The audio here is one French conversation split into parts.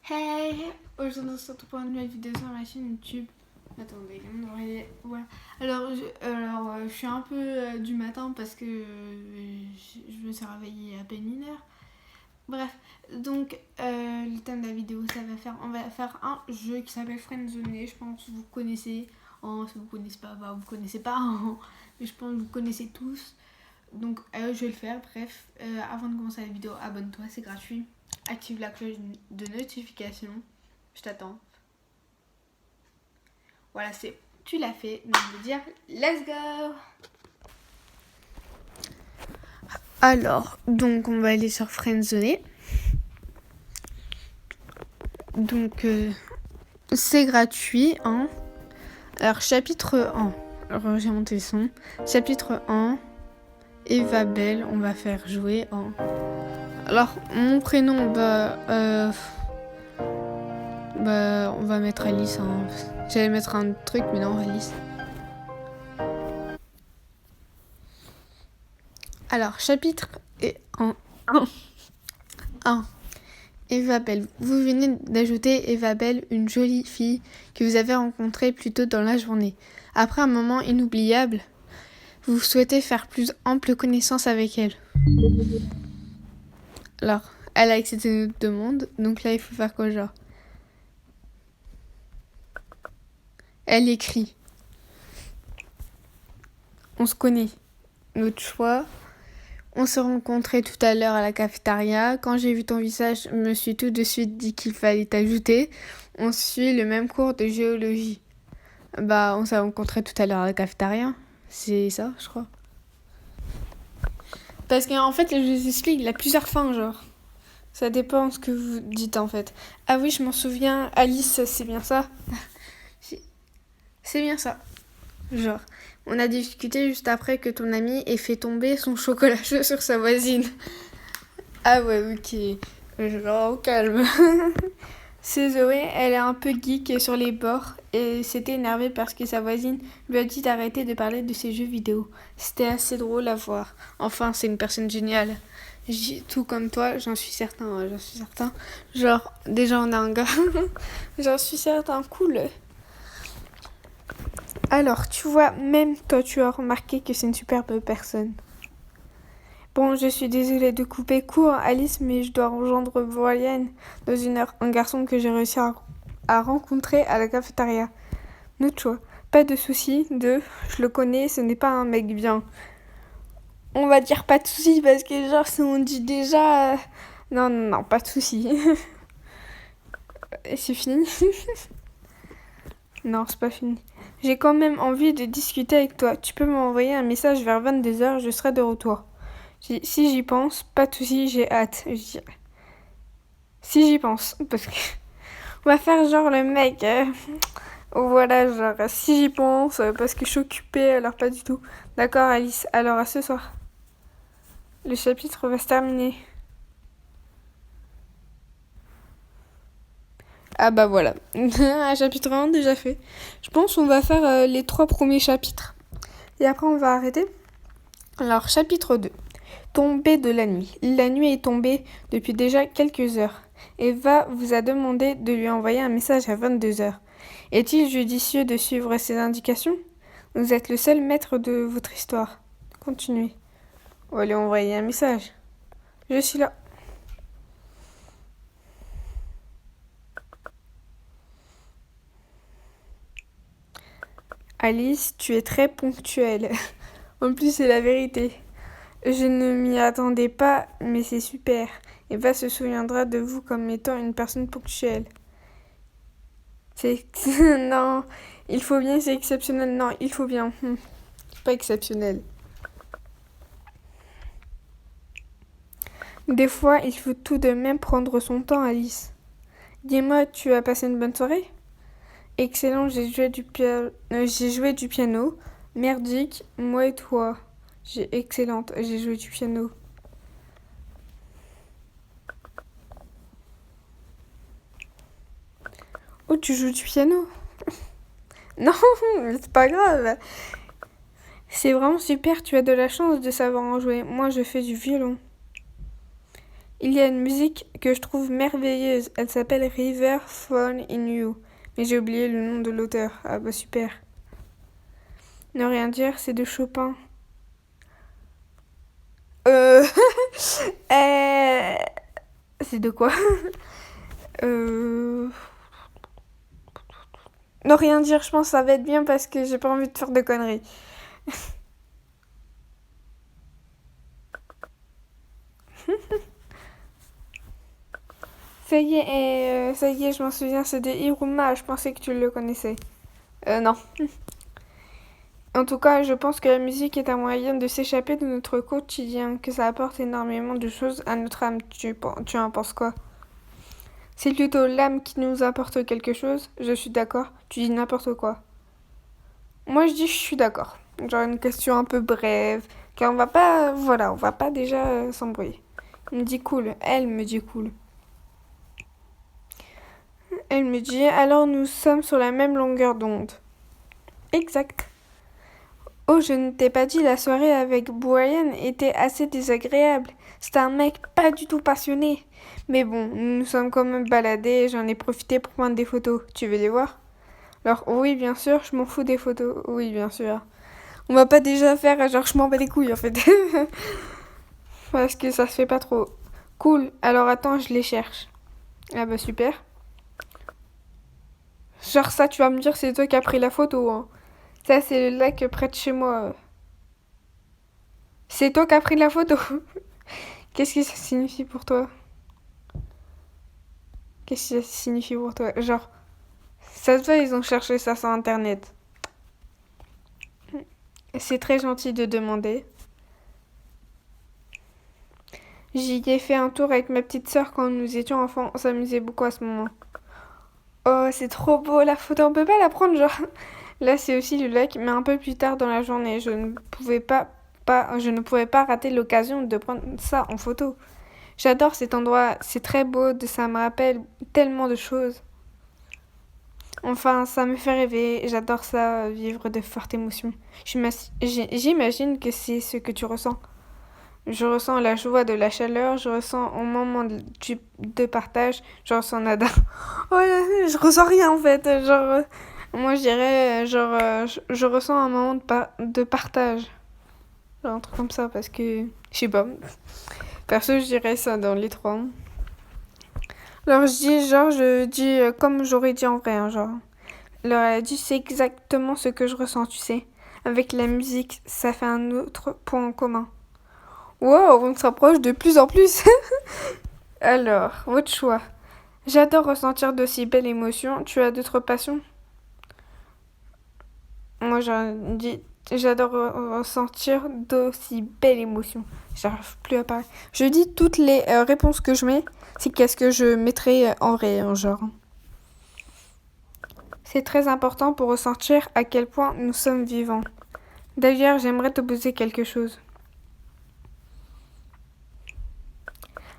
Hey, aujourd'hui on se retrouve pour une nouvelle vidéo sur ma chaîne YouTube. Attendez, on devrait... Voilà. Je suis un peu du matin parce que je me suis réveillée à peine une heure. Bref, donc le thème de la vidéo, on va faire un jeu qui s'appelle Friendzone. Je pense que vous connaissez. Si vous connaissez pas, vous connaissez pas. Mais je pense que vous connaissez tous. Donc je vais le faire. Bref, avant de commencer la vidéo, abonne-toi, c'est gratuit. Active la cloche de notification. Je t'attends. Voilà, tu l'as fait. Donc je veux dire, let's go. Alors, donc on va aller sur Friendzone. Donc c'est gratuit. Hein. Alors chapitre 1. Alors j'ai monté le son. Chapitre 1. Eva Belle, on va faire jouer en... Alors, mon prénom, on va mettre Alice. Hein. J'allais mettre un truc, mais non, Alice. Alors, chapitre 1. Eva Belle. Vous venez d'ajouter Eva Belle, une jolie fille que vous avez rencontrée plus tôt dans la journée. Après un moment inoubliable, vous souhaitez faire plus ample connaissance avec elle. Alors, elle a accepté notre demande, donc là, il faut faire quoi, genre? Elle écrit. On se connaît. Notre choix. On s'est rencontrés tout à l'heure à la cafétéria. Quand j'ai vu ton visage, je me suis tout de suite dit qu'il fallait t'ajouter. On suit le même cours de géologie. On s'est rencontrés tout à l'heure à la cafétéria. C'est ça, je crois. Parce qu'en fait, je vous explique, il a plusieurs fins, genre. Ça dépend de ce que vous dites, en fait. Ah oui, je m'en souviens. Alice, c'est bien ça. C'est bien ça. Genre, on a discuté juste après que ton ami ait fait tomber son chocolat chaud sur sa voisine. Ah ouais, ok. Genre, au calme. C'est Zoé, elle est un peu geek et sur les bords et s'était énervée parce que sa voisine lui a dit d'arrêter de parler de ses jeux vidéo. C'était assez drôle à voir. Enfin, c'est une personne géniale. Tout comme toi, j'en suis certain. Genre, déjà on a un gars. J'en suis certain, cool. Alors, tu vois, même toi, tu as remarqué que c'est une superbe personne. Bon, je suis désolée de couper court, Alice, mais je dois rejoindre Brian dans une heure. Un garçon que j'ai réussi à rencontrer à la cafétéria. Notre choix. Pas de soucis. Je le connais, ce n'est pas un mec bien. On va dire pas de soucis parce que genre, si on dit déjà... Non, pas de soucis. C'est fini. Non, c'est pas fini. J'ai quand même envie de discuter avec toi. Tu peux m'envoyer un message vers 22h, je serai de retour. Si j'y pense, pas de soucis, j'ai hâte. Si j'y pense, parce que... On va faire genre le mec... Voilà, genre, si j'y pense, parce que je suis occupée, alors pas du tout. D'accord, Alice, alors à ce soir. Le chapitre va se terminer. Ah bah voilà, un chapitre 1 déjà fait. Je pense qu'on va faire les 3 premiers chapitres. Et après on va arrêter. Alors chapitre 2. Tombée de la nuit. La nuit est tombée depuis déjà quelques heures. Eva vous a demandé de lui envoyer un message à 22h. Est-il judicieux de suivre ses indications? Vous êtes le seul maître de votre histoire. Continuez. On va lui envoyer un message. Je suis là. Alice, tu es très ponctuelle. En plus, c'est la vérité. Je ne m'y attendais pas, mais c'est super. Eva se souviendra de vous comme étant une personne ponctuelle. Non, il faut bien, c'est exceptionnel. Non, il faut bien. C'est pas exceptionnel. Des fois, il faut tout de même prendre son temps, Alice. Dis-moi, tu as passé une bonne soirée? Excellent, j'ai joué du piano. Merdique, moi et toi. Excellente, j'ai joué du piano. Oh, tu joues du piano? Non, c'est pas grave. C'est vraiment super, tu as de la chance de savoir en jouer. Moi, je fais du violon. Il y a une musique que je trouve merveilleuse. Elle s'appelle River Fall in You. Mais j'ai oublié le nom de l'auteur. Ah bah super. Ne rien dire, c'est de Chopin. Euh... euh, C'est de quoi? euh... Ne rien dire, je pense que ça va être bien parce que j'ai pas envie de faire de conneries. Ça y est, je m'en souviens, c'est de Hiruma. Je pensais que tu le connaissais. Non. En tout cas, je pense que la musique est un moyen de s'échapper de notre quotidien, que ça apporte énormément de choses à notre âme. Tu en penses quoi? C'est plutôt l'âme qui nous apporte quelque chose. Je suis d'accord. Tu dis n'importe quoi. Moi, je dis je suis d'accord. Genre une question un peu brève, car on va pas déjà s'embrouiller. Il me dit cool. Elle me dit cool. Elle me dit alors nous sommes sur la même longueur d'onde. Exact. Oh, je ne t'ai pas dit, la soirée avec Brian était assez désagréable. C'était un mec pas du tout passionné. Mais bon, nous nous sommes quand même baladés et j'en ai profité pour prendre des photos. Tu veux les voir? Alors, oui, bien sûr, je m'en fous des photos. Oui, bien sûr. On va pas déjà faire genre je m'en bats les couilles en fait. Parce que ça se fait pas trop. Cool, alors attends, je les cherche. Ah bah super. Genre ça, tu vas me dire, c'est toi qui as pris la photo, hein. Ça, c'est le lac près de chez moi. C'est toi qui as pris la photo. Qu'est-ce que ça signifie pour toi? Qu'est-ce que ça signifie pour toi? Genre, ça se voit, ils ont cherché ça sur internet. C'est très gentil de demander. J'y ai fait un tour avec ma petite sœur quand nous étions enfants. On s'amusait beaucoup à ce moment. Oh, c'est trop beau la photo. On peut pas la prendre, genre. Là, c'est aussi le lac, mais un peu plus tard dans la journée. Je ne pouvais pas rater l'occasion de prendre ça en photo. J'adore cet endroit. C'est très beau. Ça me rappelle tellement de choses. Enfin, ça me fait rêver. J'adore ça, vivre de fortes émotions. J'imagine que c'est ce que tu ressens. Je ressens la joie de la chaleur, je ressens un moment de partage, je ressens nada. Oh là, je ressens rien en fait. Genre, moi je dirais, je ressens un moment de partage. Genre un truc comme ça parce que, je sais pas. Perso, je dirais ça dans les trois. Alors je dis comme j'aurais dit en vrai, hein, genre. Alors elle a dit, c'est exactement ce que je ressens, tu sais. Avec la musique, ça fait un autre point en commun. Wow, on se rapproche de plus en plus. Alors, votre choix. J'adore ressentir de si belles émotions. Tu as d'autres passions? Moi, j'adore ressentir d'aussi belles émotions. J'arrive plus à parler. Je dis toutes les réponses que je mets, c'est qu'est-ce que je mettrais en vrai, en genre. C'est très important pour ressentir à quel point nous sommes vivants. D'ailleurs, j'aimerais te poser quelque chose.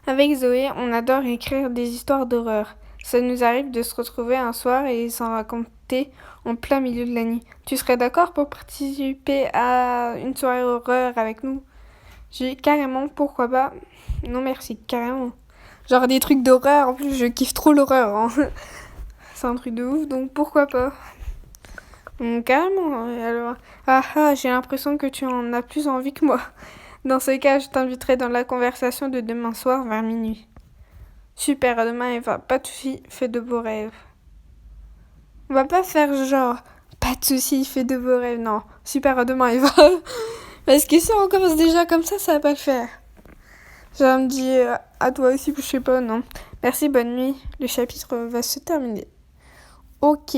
Avec Zoé, on adore écrire des histoires d'horreur. Ça nous arrive de se retrouver un soir et s'en raconter en plein milieu de la nuit. Tu serais d'accord pour participer à une soirée horreur avec nous? J'ai carrément, pourquoi pas? Non merci, carrément. Genre des trucs d'horreur, en plus je kiffe trop l'horreur, hein. C'est un truc de ouf, donc pourquoi pas? Carrément, alors. Ah ah, j'ai l'impression que tu en as plus envie que moi. Dans ce cas, je t'inviterai dans la conversation de demain soir vers minuit. Super, à demain Eva. Pas de soucis, fais de beaux rêves. On va pas faire genre, pas de soucis, fais de beaux rêves. Non, super, à demain Eva. Parce que si on commence déjà comme ça va pas le faire. Genre, me dit à toi aussi, je sais pas, non. Merci, bonne nuit. Le chapitre va se terminer. Ok.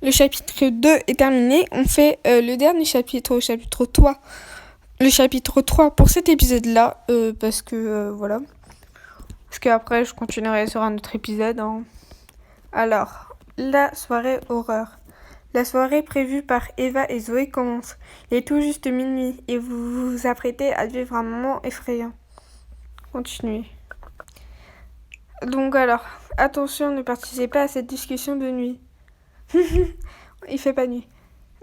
Le chapitre 2 est terminé. On fait le dernier chapitre, chapitre 3. Le chapitre 3 pour cet épisode-là. Parce que, voilà. Parce qu'après, je continuerai sur un autre épisode. Hein. Alors, la soirée horreur. La soirée prévue par Eva et Zoé commence. Il est tout juste minuit et vous vous apprêtez à vivre un moment effrayant. Continuez. Donc alors, attention, ne participez pas à cette discussion de nuit. Il fait pas nuit.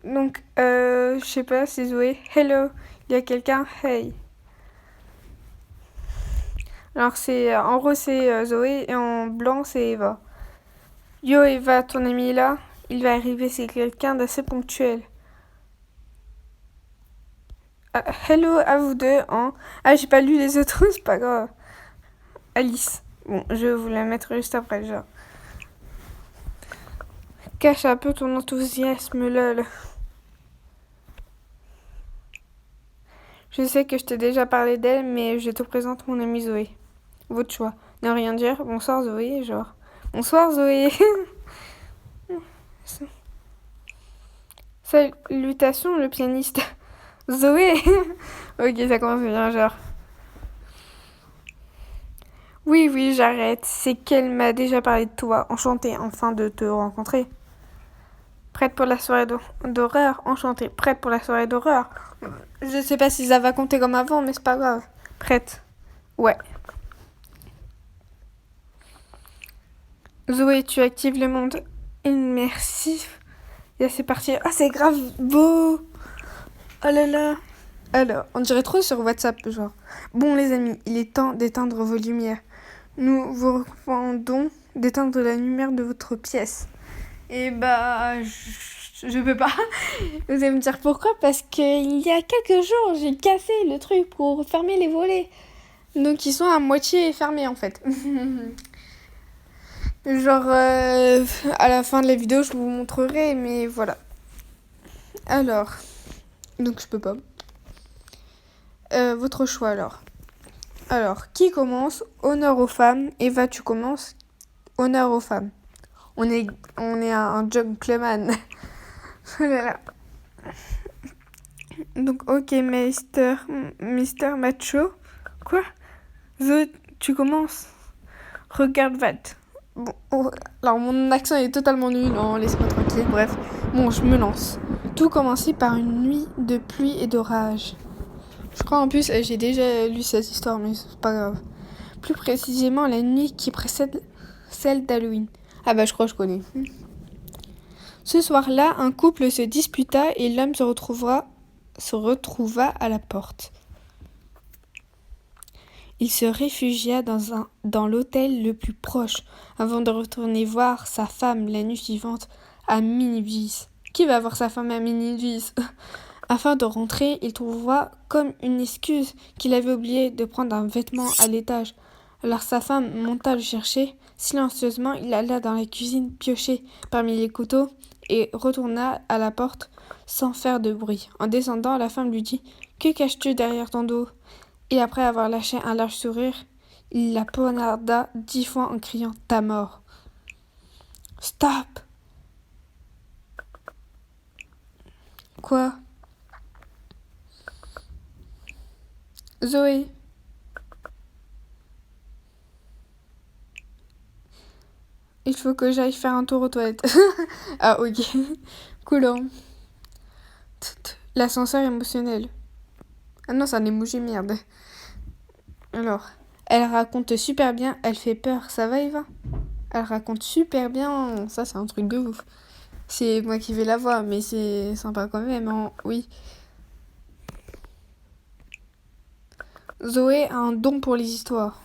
Donc, je sais pas, c'est Zoé. Hello, il y a quelqu'un? Hey. Alors en gros c'est Zoé et en blanc c'est Eva. Yo Eva, ton ami est là. Il va arriver, c'est quelqu'un d'assez ponctuel. Hello à vous deux, hein. Ah, j'ai pas lu les autres, c'est pas grave. Alice. Bon, je vais vous la mettre juste après, genre. Cache un peu ton enthousiasme, lol. Je sais que je t'ai déjà parlé d'elle, mais je te présente mon amie Zoé. Votre choix. Ne rien dire. Bonsoir Zoé, genre. Bonsoir Zoé. Salutations le pianiste. Zoé. Ok, ça commence bien, genre. Oui, j'arrête. C'est qu'elle m'a déjà parlé de toi. Enchantée enfin de te rencontrer. Prête pour la soirée d'horreur. Enchantée. Prête pour la soirée d'horreur. Je sais pas si ça va compter comme avant, mais c'est pas grave. Prête. Ouais. Zoé, tu actives le monde immersif. Et c'est parti. Ah, c'est grave beau. Oh là là. Alors, on dirait trop sur WhatsApp, genre. Bon, les amis, il est temps d'éteindre vos lumières. Nous vous recommandons d'éteindre la lumière de votre pièce. Et bah, je peux pas. Vous allez me dire pourquoi? Parce qu'il y a quelques jours, j'ai cassé le truc pour fermer les volets. Donc, ils sont à moitié fermés, en fait. Genre, à la fin de la vidéo, je vous montrerai, mais voilà. Alors, donc je peux pas. Votre choix, alors. Alors, qui commence? Honneur aux femmes. Eva, tu commences. Honneur aux femmes. On est un gentleman. Voilà. Donc, ok, Mister Macho. Quoi? Zoé, tu commences. Regarde Vat. Bon, oh, alors mon accent est totalement nul, non, laisse-moi tranquille, bref. Bon, je me lance. Tout commençait par une nuit de pluie et d'orage. Je crois en plus, j'ai déjà lu cette histoire, mais c'est pas grave. Plus précisément, la nuit qui précède celle d'Halloween. Ah bah je crois que je connais. Ce soir-là, un couple se disputa et l'homme se retrouva à la porte. Il se réfugia dans l'hôtel le plus proche avant de retourner voir sa femme la nuit suivante à minuit. Qui va voir sa femme à minuit? Afin de rentrer, il trouva comme une excuse qu'il avait oublié de prendre un vêtement à l'étage. Alors sa femme monta le chercher. Silencieusement, il alla dans la cuisine piocher parmi les couteaux et retourna à la porte sans faire de bruit. En descendant, la femme lui dit « Que caches-tu derrière ton dos ?» Et après avoir lâché un large sourire, il la poignarda 10 fois en criant « Ta mort !»« Stop !»« Quoi ?»« Zoé !»« Il faut que j'aille faire un tour aux toilettes. » Ah ok. Cool. L'ascenseur émotionnel. Ah non, c'est un emoji, merde. Alors, elle raconte super bien, elle fait peur. Ça va, Eva? Elle raconte super bien. Ça, c'est un truc de ouf. C'est moi qui vais la voir, mais c'est sympa quand même. Hein. Oui. Zoé a un don pour les histoires.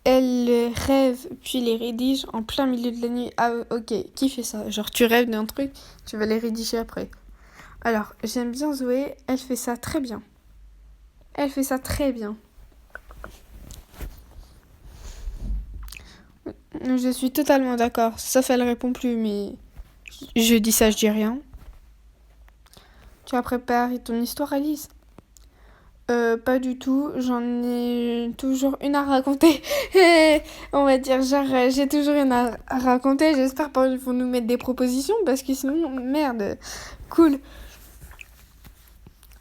Elle rêve, puis les rédige en plein milieu de la nuit. Ah, ok. Qui fait ça? Genre, tu rêves d'un truc, tu vas les rédiger après. Alors, j'aime bien Zoé. Elle fait ça très bien. Elle fait ça très bien. Je suis totalement d'accord. Sauf elle répond plus, mais je dis ça, je dis rien. Tu as préparé ton histoire, Alice? Pas du tout. J'en ai toujours une à raconter. On va dire, genre, j'ai toujours une à raconter. J'espère qu'ils vont nous mettre des propositions parce que sinon, merde. Cool.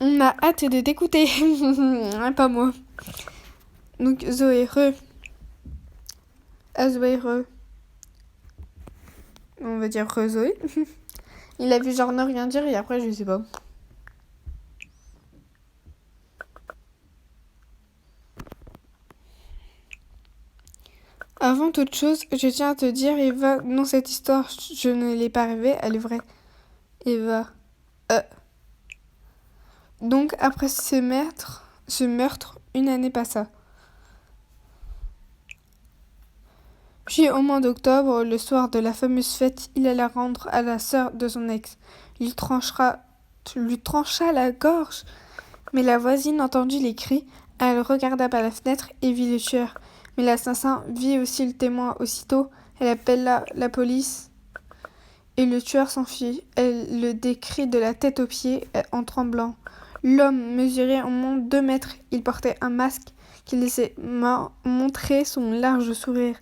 On a hâte de t'écouter. Pas moi. Donc, Zoé, Zoé, on va dire Zoé. Il a vu genre ne rien dire et après, je sais pas. Avant toute chose, je tiens à te dire, Eva, non, cette histoire, je ne l'ai pas rêvée, elle est vraie. Eva. Donc, après ce ce meurtre, une année passa. Puis au mois d'octobre, le soir de la fameuse fête, il alla rendre à la sœur de son ex. Il lui trancha la gorge. Mais la voisine entendit les cris. Elle regarda par la fenêtre et vit le tueur. Mais l'assassin vit aussi le témoin aussitôt. Elle appela la police et le tueur s'enfuit. Elle le décrit de la tête aux pieds en tremblant. L'homme mesurait au moins 2 mètres. Il portait un masque qui laissait montrer son large sourire.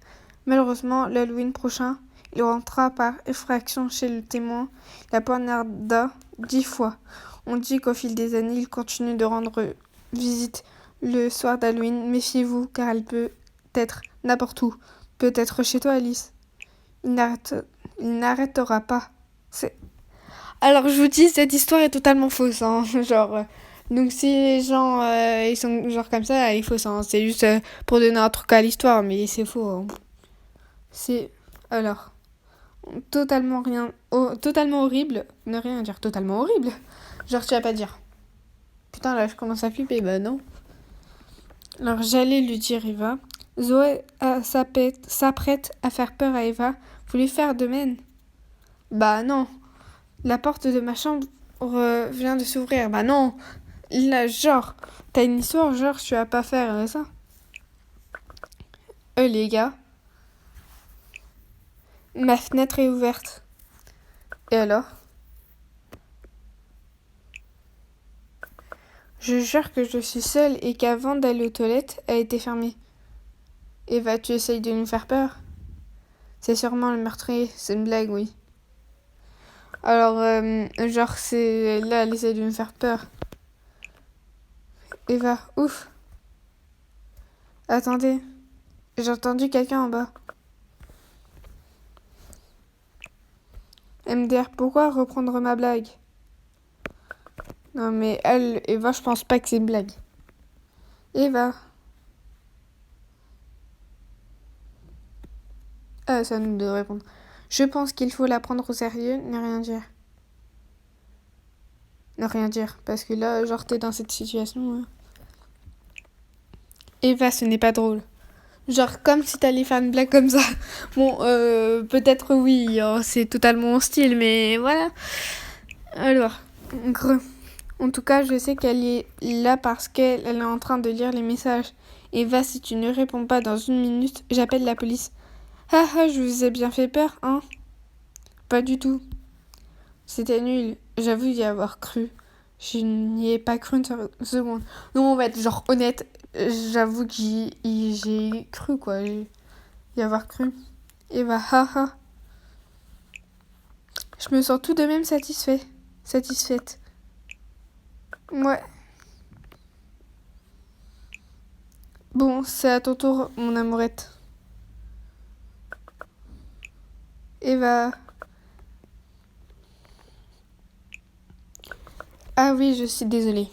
Malheureusement, l'Halloween prochain, il rentra par effraction chez le témoin. La poignarda 10 fois. On dit qu'au fil des années, il continue de rendre visite le soir d'Halloween. Méfiez-vous, car elle peut être n'importe où. Peut-être chez toi, Alice. Il n'arrêtera pas. Alors, je vous dis, cette histoire est totalement fausse. Hein. Genre, donc si les gens ils sont genre comme ça, elle est fausse. Hein. C'est juste pour donner un truc à l'histoire, mais c'est faux. Hein. C'est alors totalement totalement horrible. Ne rien dire totalement horrible. Genre, tu vas pas dire. Putain, là, je commence à flipper. Bah non. Alors, j'allais lui dire Eva. Zoé s'apprête à faire peur à Eva. Vous lui faire de même. Bah non. La porte de ma chambre vient de s'ouvrir. Bah non. Là, genre, t'as une histoire, genre, tu vas pas faire ça. Les gars. Ma fenêtre est ouverte. Et alors? Je jure que je suis seule et qu'avant d'aller aux toilettes, elle était fermée. Eva, tu essayes de nous faire peur? C'est sûrement le meurtrier, c'est une blague, oui. Alors, genre, c'est là, elle essaie de me faire peur. Eva, ouf. Attendez, j'ai entendu quelqu'un en bas. MDR, pourquoi reprendre ma blague? Non, mais elle, Eva, je pense pas que c'est une blague. Eva. Ah, c'est à nous de répondre. Je pense qu'il faut la prendre au sérieux, ne rien dire. Ne rien dire, parce que là, genre, t'es dans cette situation. Hein. Eva, ce n'est pas drôle. Genre, comme si t'allais faire une blague comme ça. Bon, peut-être oui, hein, c'est totalement mon style, mais voilà. Alors, en tout cas, je sais qu'elle est là parce qu'elle est en train de lire les messages. Eva, si tu ne réponds pas dans 1 minute, j'appelle la police. Ah ah, je vous ai bien fait peur, hein? Pas du tout. C'était nul. J'avoue y avoir cru. Je n'y ai pas cru une seconde. Non, on va être genre honnête. J'avoue que j'ai cru, quoi. Y avoir cru. Eva, haha. Je me sens tout de même satisfaite. Ouais. Bon, c'est à ton tour, mon amourette. Eva. Ah oui, je suis désolée.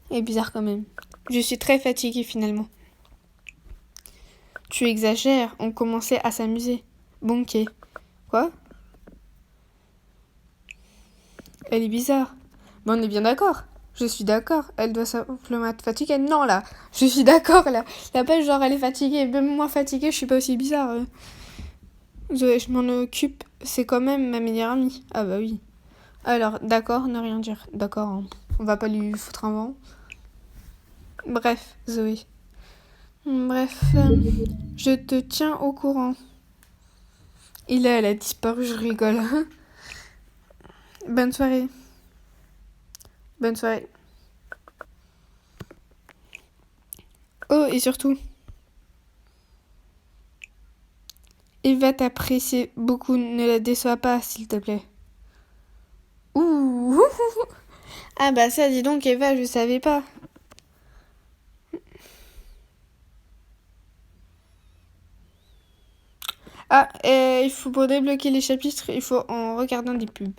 Et bizarre quand même. Je suis très fatiguée finalement. Tu exagères, on commençait à s'amuser. Bon, ok. Quoi? Elle est bizarre. Mais on est bien d'accord. Je suis d'accord. Elle doit simplement être fatiguée. Non, là. Je suis d'accord, là. La pelle, genre, elle est fatiguée. Même moi, fatiguée, je suis pas aussi bizarre. Je m'en occupe. C'est quand même ma meilleure amie. Ah bah oui. Alors, d'accord, ne rien dire. D'accord, hein. On va pas lui foutre un vent. Bref, Zoé. Bref, je te tiens au courant. Et là, elle a disparu, je rigole. Bonne soirée. Bonne soirée. Oh, et surtout, Eva t'apprécie beaucoup, ne la déçois pas, s'il te plaît. Ouh. Ah bah ça, dis donc, Eva, je savais pas. Ah, il faut pour débloquer les chapitres, il faut en regardant des pubs.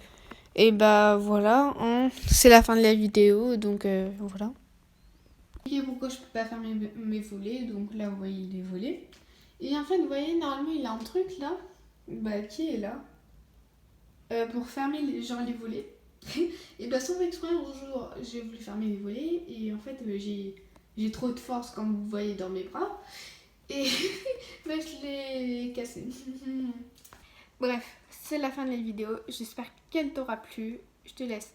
Et bah voilà, hein, c'est la fin de la vidéo, donc voilà. Pourquoi je peux pas faire mes volets, donc là vous voyez les volets. Et en fait, vous voyez, normalement il a un truc là, bah qui est là, pour fermer genre les volets. Et bah sans exprès, un jour, j'ai voulu fermer les volets et en fait, j'ai trop de force comme vous voyez dans mes bras et bah, je l'ai cassé. Bref, c'est la fin de la vidéo. J'espère qu'elle t'aura plu. Je te laisse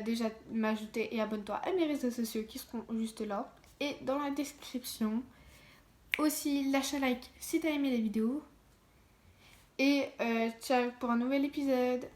déjà m'ajouter et abonne-toi à mes réseaux sociaux qui seront juste là. Et dans la description, aussi lâche un like si t'as aimé la vidéo. Et ciao pour un nouvel épisode.